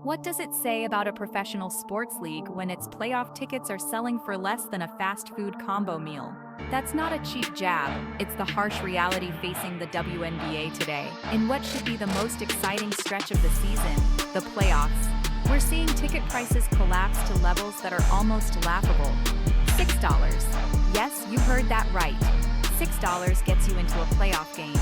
What does it say about a professional sports league when its playoff tickets are selling for less than a fast food combo meal? That's not a cheap jab, it's the harsh reality facing the WNBA today. In what should be the most exciting stretch of the season, the playoffs, we're seeing ticket prices collapse to levels that are almost laughable. $6. Yes, you heard that right. $6 gets you into a playoff game,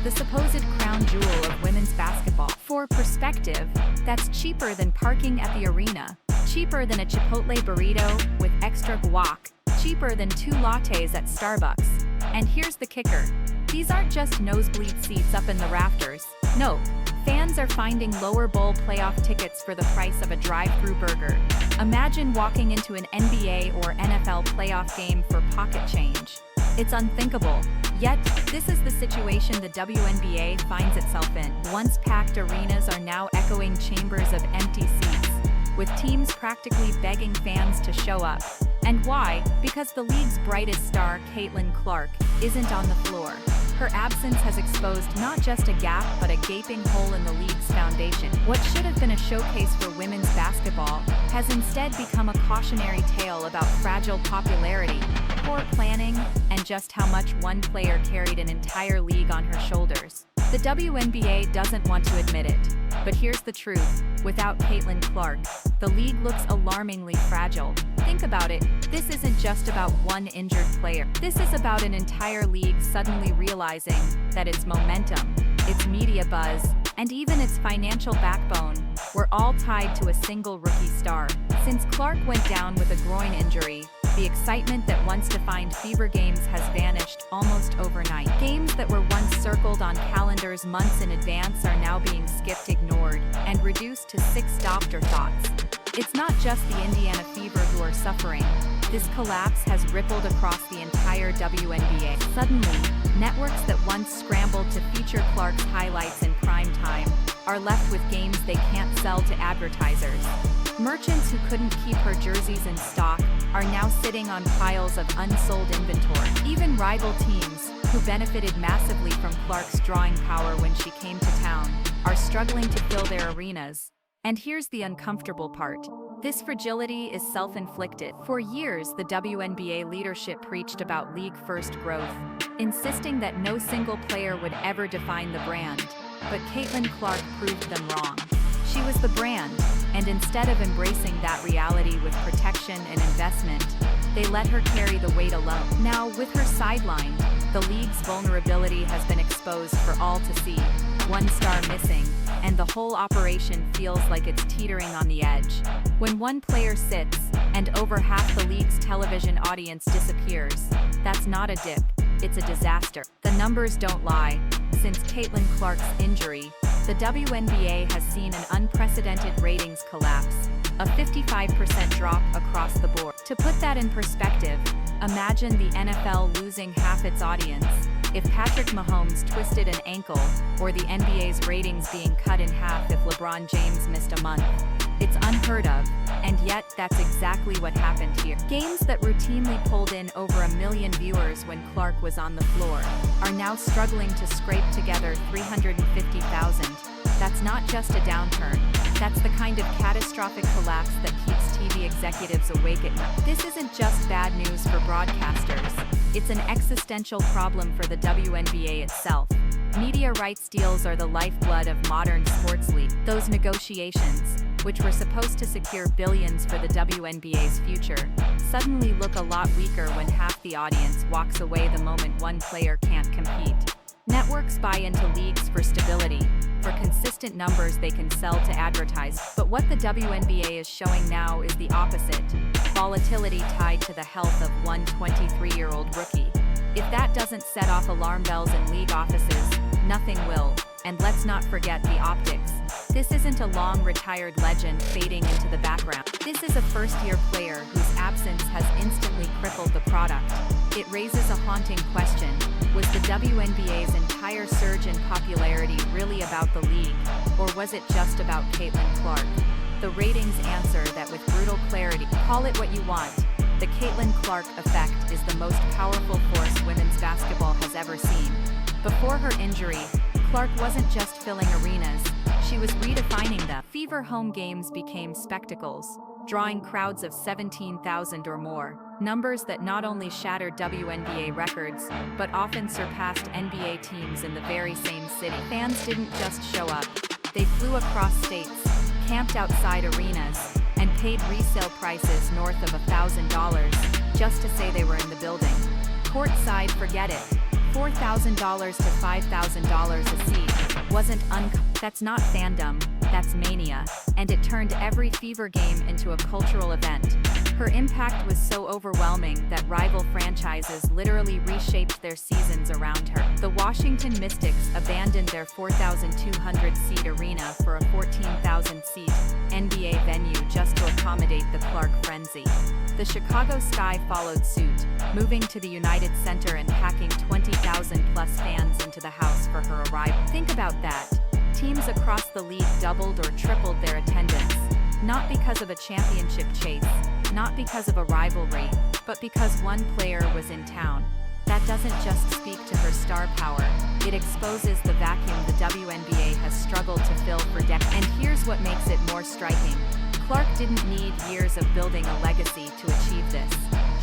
the supposed crown jewel of women's basketball. For perspective, that's cheaper than parking at the arena, cheaper than a Chipotle burrito with extra guac, cheaper than 2 lattes at Starbucks. And here's the kicker. These aren't just nosebleed seats up in the rafters. No, fans are finding lower bowl playoff tickets for the price of a drive-through burger. Imagine walking into an NBA or NFL playoff game for pocket change. It's unthinkable. Yet, this is the situation the WNBA finds itself in. Once packed arenas are now echoing chambers of empty seats, with teams practically begging fans to show up. And why? Because the league's brightest star, Caitlin Clark, isn't on the floor. Her absence has exposed not just a gap but a gaping hole in the league's foundation. What should have been a showcase for women's basketball has instead become a cautionary tale about fragile popularity, poor planning, and just how much one player carried an entire league on her shoulders. The WNBA doesn't want to admit it, but here's the truth. Without Caitlin Clark, the league looks alarmingly fragile. Think about it, this isn't just about one injured player. This is about an entire league suddenly realizing that its momentum, its media buzz, and even its financial backbone were all tied to a single rookie star. Since Clark went down with a groin injury, the excitement that once defined fever games has vanished almost overnight. Games that were once circled on calendars months in advance are now being skipped, ignored, and reduced to 6 afterthoughts. It's not just the Indiana Fever who are suffering. This collapse has rippled across the entire WNBA. Suddenly, networks that once scrambled to feature Clark's highlights in prime time are left with games they can't sell to advertisers. Merchants who couldn't keep her jerseys in stock are now sitting on piles of unsold inventory. Even rival teams, who benefited massively from Clark's drawing power when she came to town, are struggling to fill their arenas. And here's the uncomfortable part. This fragility is self-inflicted. For years, the WNBA leadership preached about league-first growth, insisting that no single player would ever define the brand. But Caitlin Clark proved them wrong. She was the brand, and instead of embracing that reality with protection and investment, they let her carry the weight alone. Now, with her sidelined, the league's vulnerability has been exposed for all to see. One star missing, and the whole operation feels like it's teetering on the edge. When one player sits, and over half the league's television audience disappears, that's not a dip, it's a disaster. The numbers don't lie. Since Caitlin Clark's injury, the WNBA has seen an unprecedented ratings collapse, a 55% drop across the board. To put that in perspective, imagine the NFL losing half its audience, if Patrick Mahomes twisted an ankle, or the NBA's ratings being cut in half if LeBron James missed a month. It's unheard of, and yet that's exactly what happened here. Games that routinely pulled in over 1 million viewers when Clark was on the floor are now struggling to scrape together 350,000. That's not just a downturn. That's the kind of catastrophic collapse that keeps TV executives awake at night. This isn't just bad news for broadcasters. It's an existential problem for the WNBA itself. Media rights deals are the lifeblood of modern sports leagues. Those negotiations, which were supposed to secure billions for the WNBA's future, suddenly look a lot weaker when half the audience walks away the moment one player can't compete. Networks buy into leagues for stability, for consistent numbers they can sell to advertise. But what the WNBA is showing now is the opposite: volatility tied to the health of one 23-year-old rookie. If that doesn't set off alarm bells in league offices, nothing will. And let's not forget the optics. This isn't a long-retired legend fading into the background. This is a first-year player whose absence has instantly crippled the product. It raises a haunting question. Was the WNBA's entire surge in popularity really about the league, or was it just about Caitlin Clark? The ratings answer that with brutal clarity. Call it what you want. The Caitlin Clark effect is the most powerful force women's basketball has ever seen. Before her injury, Clark wasn't just filling arenas, She was redefining them. Fever home games became spectacles, drawing crowds of 17,000 or more, numbers that not only shattered WNBA records, but often surpassed NBA teams in the very same city. Fans didn't just show up. They flew across states, camped outside arenas, and paid resale prices north of $1,000 just to say they were in the building. Courtside, forget it. $4,000 to $5,000 a seat wasn't that's not fandom, that's mania, and it turned every Fever game into a cultural event. Her impact was so overwhelming that rival franchises literally reshaped their seasons around her. The Washington Mystics abandoned their 4,200-seat arena for a 14,000-seat NBA venue just to accommodate the Clark frenzy. The Chicago Sky followed suit, moving to the United Center and packing 20,000-plus fans into the house for her arrival. Think about that. Teams across the league doubled or tripled their attendance, not because of a championship chase, not because of a rivalry, but because one player was in town. That doesn't just speak to her star power, it exposes the vacuum the WNBA has struggled to fill for decades. And here's what makes it more striking. Clark didn't need years of building a legacy to achieve this.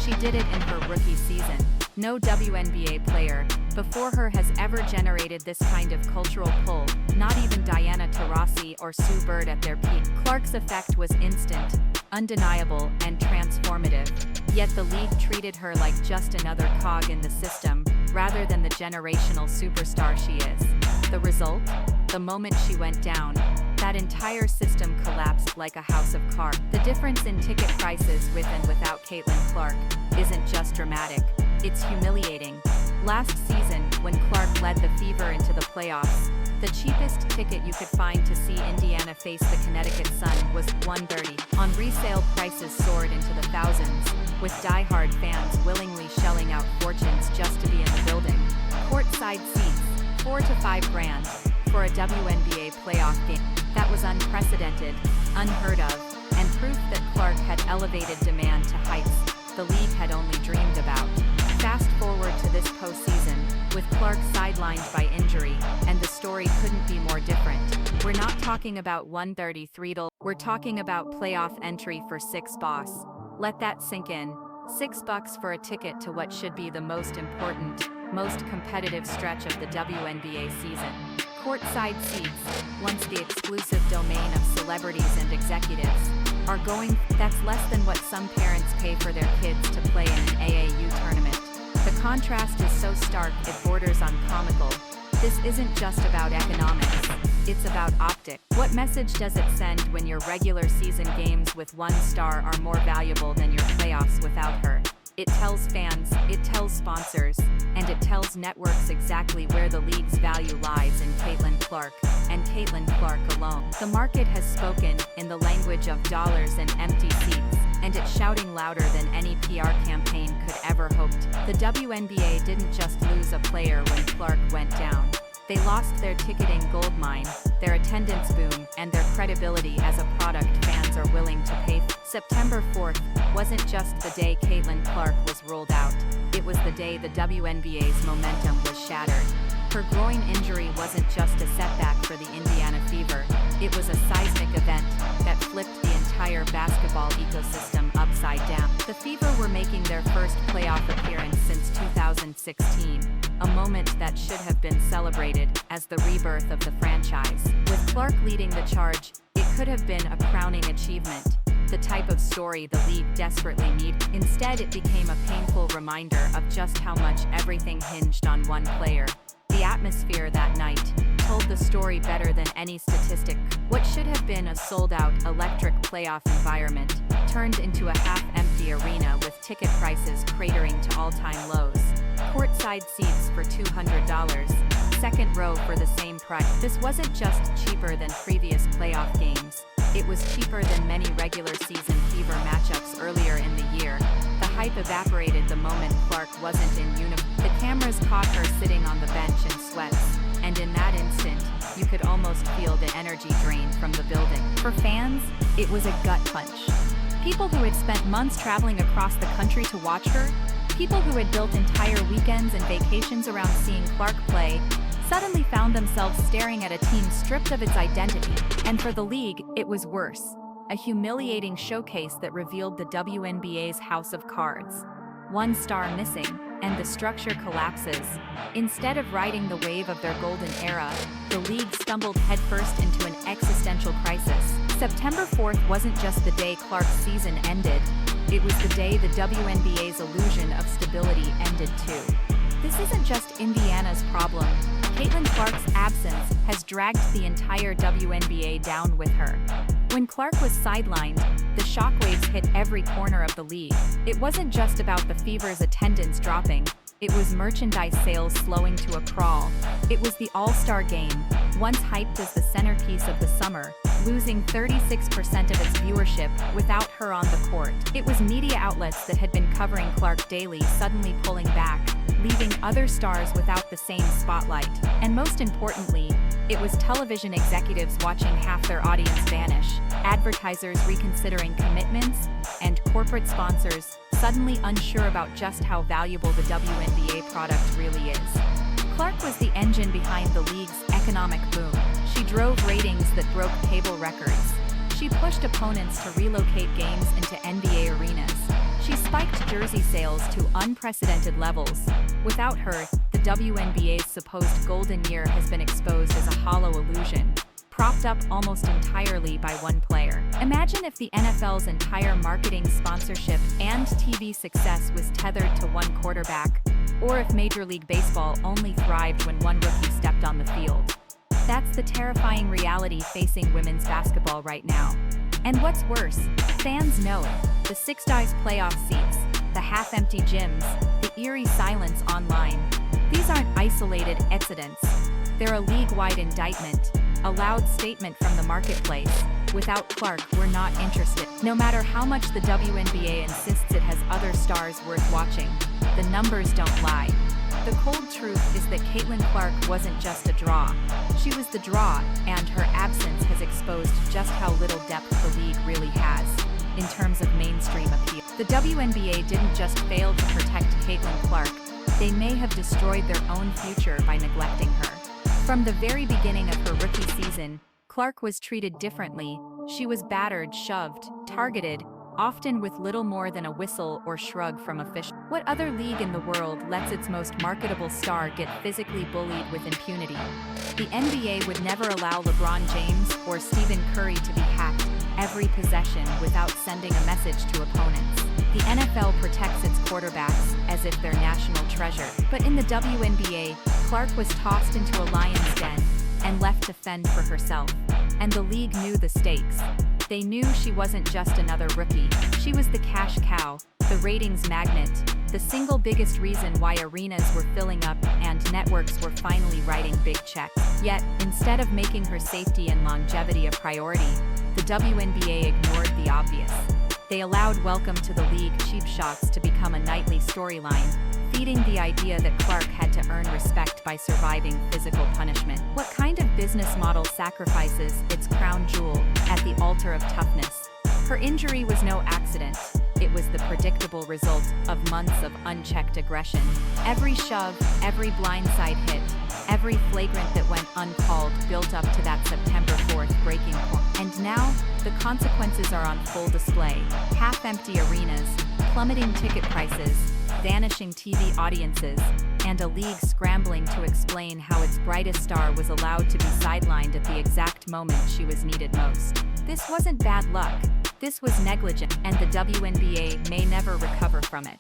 She did it in her rookie season. No WNBA player before her has ever generated this kind of cultural pull, not even Diana Taurasi or Sue Bird at their peak. Clark's effect was instant, undeniable, and transformative, yet the league treated her like just another cog in the system, rather than the generational superstar she is. The result? The moment she went down, that entire system collapsed like a house of cards. The difference in ticket prices with and without Caitlin Clark isn't just dramatic, it's humiliating. Last season, when Clark led the Fever into the playoffs, the cheapest ticket you could find to see Indiana face the Connecticut Sun was $130. On resale, prices soared into the thousands, with die-hard fans willingly shelling out fortunes just to be in the building. Courtside seats, $4 to $5 grand, for a WNBA playoff game. That was unprecedented, unheard of, and proof that Clark had elevated demand to heights the league had only dreamed about. Fast forward to this postseason, with Clark sidelined by injury, and the story couldn't be more different. We're not talking about $133, we're talking about playoff entry for $6. Let that sink in. $6 for a ticket to what should be the most important, most competitive stretch of the WNBA season. Courtside seats, once the exclusive domain of celebrities and executives, are going. That's less than what some parents pay for their kids to play in an AAU tournament. The contrast is so stark it borders on comical. This isn't just about economics, it's about optics. What message does it send when your regular season games with one star are more valuable than your playoffs without her? It tells fans, it tells sponsors, and it tells networks exactly where the league's value lies in Caitlin Clark, and Caitlin Clark alone. The market has spoken in the language of dollars and empty seats, and it's shouting louder than any PR campaign could ever hoped. The WNBA didn't just lose a player when Clark went down. They lost their ticketing goldmine, their attendance boom, and their credibility as a product fans are willing to pay for. September 4th wasn't just the day Caitlin Clark was ruled out, it was the day the WNBA's momentum was shattered. Her groin injury wasn't just a setback for the Indiana Fever, it was a seismic event that flipped the entire basketball ecosystem upside down. The Fever were making their first playoff appearance since 2016, a moment that should have been celebrated as the rebirth of the franchise. With Clark leading the charge, it could have been a crowning achievement, the type of story the league desperately needed. Instead, it became a painful reminder of just how much everything hinged on one player. The atmosphere that night told the story better than any statistic. What should have been a sold-out, electric playoff environment turned into a half-empty arena with ticket prices cratering to all-time lows. Courtside seats for $200, second row for the same price. This wasn't just cheaper than previous playoff games. It was cheaper than many regular season Fever matchups earlier in the year. The hype evaporated the moment Clark wasn't in uniform. The cameras caught her sitting on the bench in sweats, and in that instant, you could almost feel the energy drain from the building. For fans, it was a gut punch. People who had spent months traveling across the country to watch her, people who had built entire weekends and vacations around seeing Clark play, suddenly found themselves staring at a team stripped of its identity. And for the league, it was worse. A humiliating showcase that revealed the WNBA's house of cards. One star missing, and the structure collapses. Instead of riding the wave of their golden era, the league stumbled headfirst into an existential crisis. September 4th wasn't just the day Clark's season ended, it was the day the WNBA's illusion of stability ended too. This isn't just Indiana's problem. Caitlin Clark's absence has dragged the entire WNBA down with her. When Clark was sidelined, the shockwaves hit every corner of the league. It wasn't just about the Fever's attendance dropping, it was merchandise sales slowing to a crawl. It was the All-Star Game, once hyped as the centerpiece of the summer, losing 36% of its viewership without her on the court. It was media outlets that had been covering Clark daily suddenly pulling back, leaving other stars without the same spotlight. And most importantly, it was television executives watching half their audience vanish, advertisers reconsidering commitments, and corporate sponsors suddenly unsure about just how valuable the WNBA product really is. Clark was the engine behind the league's economic boom. She drove ratings that broke cable records. She pushed opponents to relocate games into NBA arenas. She spiked jersey sales to unprecedented levels. Without her, the WNBA's supposed golden year has been exposed as a hollow illusion, propped up almost entirely by one player. Imagine if the NFL's entire marketing, sponsorship, and TV success was tethered to one quarterback, or if Major League Baseball only thrived when one rookie stepped on the field. That's the terrifying reality facing women's basketball right now. And what's worse, fans know it. The six-dice playoff seats, the half-empty gyms, the eerie silence online. These aren't isolated incidents. They're a league-wide indictment, a loud statement from the marketplace. Without Clark, we're not interested. No matter how much the WNBA insists it has other stars worth watching, the numbers don't lie. The cold truth is that Caitlin Clark wasn't just a draw. She was the draw, and her absence has exposed just how little depth the league really has in terms of mainstream appeal. The WNBA didn't just fail to protect Caitlin Clark, they may have destroyed their own future by neglecting her. From the very beginning of her rookie season, Clark was treated differently. She was battered, shoved, targeted, often with little more than a whistle or shrug from officials. What other league in the world lets its most marketable star get physically bullied with impunity? The NBA would never allow LeBron James or Stephen Curry to be hacked every possession without sending a message to opponents. The NFL protects its quarterbacks as if they're national treasure. But in the WNBA, Clark was tossed into a lion's den and left to fend for herself. And the league knew the stakes. They knew she wasn't just another rookie. She was the cash cow, the ratings magnet, the single biggest reason why arenas were filling up and networks were finally writing big checks. Yet, instead of making her safety and longevity a priority, the WNBA ignored the obvious. They allowed Welcome to the League cheap shots to become a nightly storyline, feeding the idea that Clark had to earn respect by surviving physical punishment. What kind of business model sacrifices its crown jewel at the altar of toughness? Her injury was no accident. It was the predictable result of months of unchecked aggression. Every shove, every blindside hit, every flagrant that went uncalled built up to that September 4th breaking point. And now, the consequences are on full display. Half-empty arenas, plummeting ticket prices, vanishing TV audiences, and a league scrambling to explain how its brightest star was allowed to be sidelined at the exact moment she was needed most. This wasn't bad luck. This was negligent, and the WNBA may never recover from it.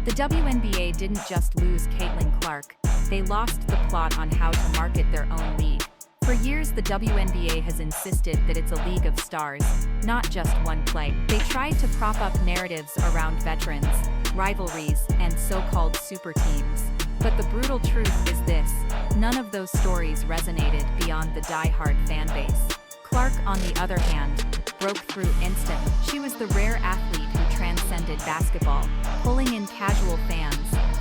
The WNBA didn't just lose Caitlin Clark, they lost the plot on how to market their own league. For years, the WNBA has insisted that it's a league of stars, not just one play. They tried to prop up narratives around veterans, rivalries, and so-called super teams. But the brutal truth is this: none of those stories resonated beyond the die-hard fan base. Clark, on the other hand, broke through instantly. She was the rare athlete who transcended basketball, pulling in casual fans,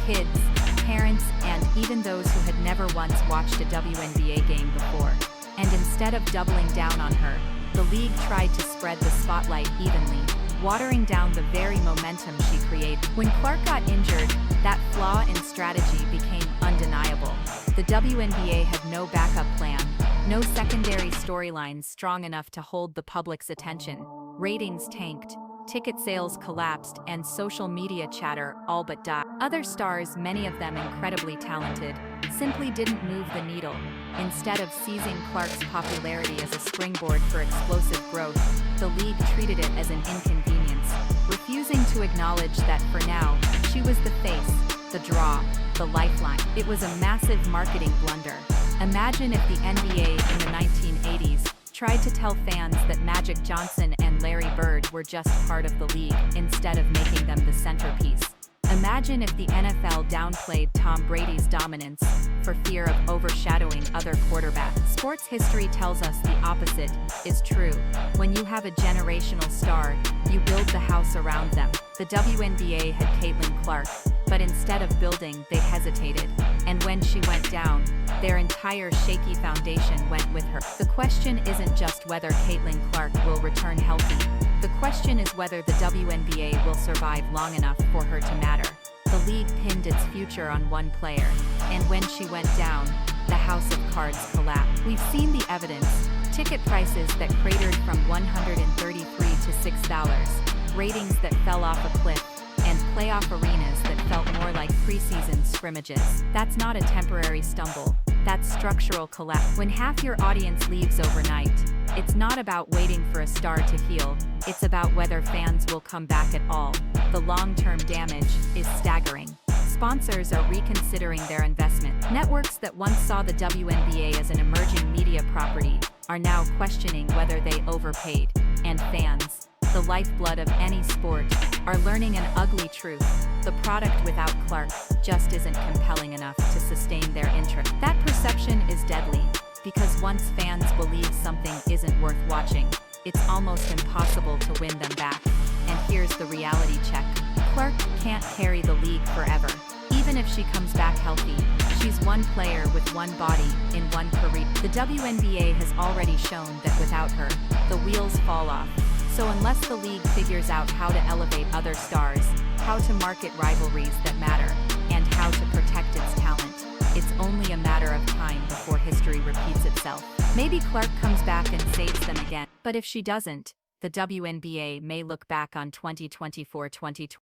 kids, parents, and even those who had never once watched a WNBA game before. And instead of doubling down on her, the league tried to spread the spotlight evenly, watering down the very momentum she created. When Clark got injured, that flaw in strategy became undeniable. The WNBA had no backup plan, no secondary storylines strong enough to hold the public's attention. Ratings tanked, ticket sales collapsed, and social media chatter all but died. Other stars, many of them incredibly talented, simply didn't move the needle. Instead of seizing Clark's popularity as a springboard for explosive growth, the league treated it as an inconvenience, refusing to acknowledge that for now, she was the face, the draw, the lifeline. It was a massive marketing blunder. Imagine if the NBA in the 1980s tried to tell fans that Magic Johnson and Larry Bird were just part of the league instead of making them the centerpiece. Imagine if the NFL downplayed Tom Brady's dominance for fear of overshadowing other quarterbacks. Sports history tells us the opposite is true. When you have a generational star, you build the house around them. The WNBA had Caitlin Clark, but instead of building, they hesitated. And when she went down, their entire shaky foundation went with her. The question isn't just whether Caitlin Clark will return healthy. The question is whether the WNBA will survive long enough for her to matter. The league pinned its future on one player, and when she went down, the house of cards collapsed. We've seen the evidence. Ticket prices that cratered from $133 to $6, ratings that fell off a cliff, and playoff arenas that felt more like preseason scrimmages. That's not a temporary stumble. That's structural collapse. When half your audience leaves overnight, it's not about waiting for a star to heal. It's about whether fans will come back at all. The long-term damage is staggering. Sponsors are reconsidering their investment. Networks that once saw the WNBA as an emerging media property are now questioning whether they overpaid. And fans, the lifeblood of any sport, are learning an ugly truth. The product without Clark just isn't compelling enough to sustain their interest. That perception is deadly, because once fans believe something isn't worth watching, it's almost impossible to win them back. And here's the reality check. Clark can't carry the league forever. Even if she comes back healthy, she's one player with one body in one career. The WNBA has already shown that without her, the wheels fall off. So unless the league figures out how to elevate other stars, how to market rivalries that matter, and how to protect its talent, it's only a matter of time before history repeats itself. Maybe Clark comes back and saves them again. But if she doesn't, the WNBA may look back on 2024-2020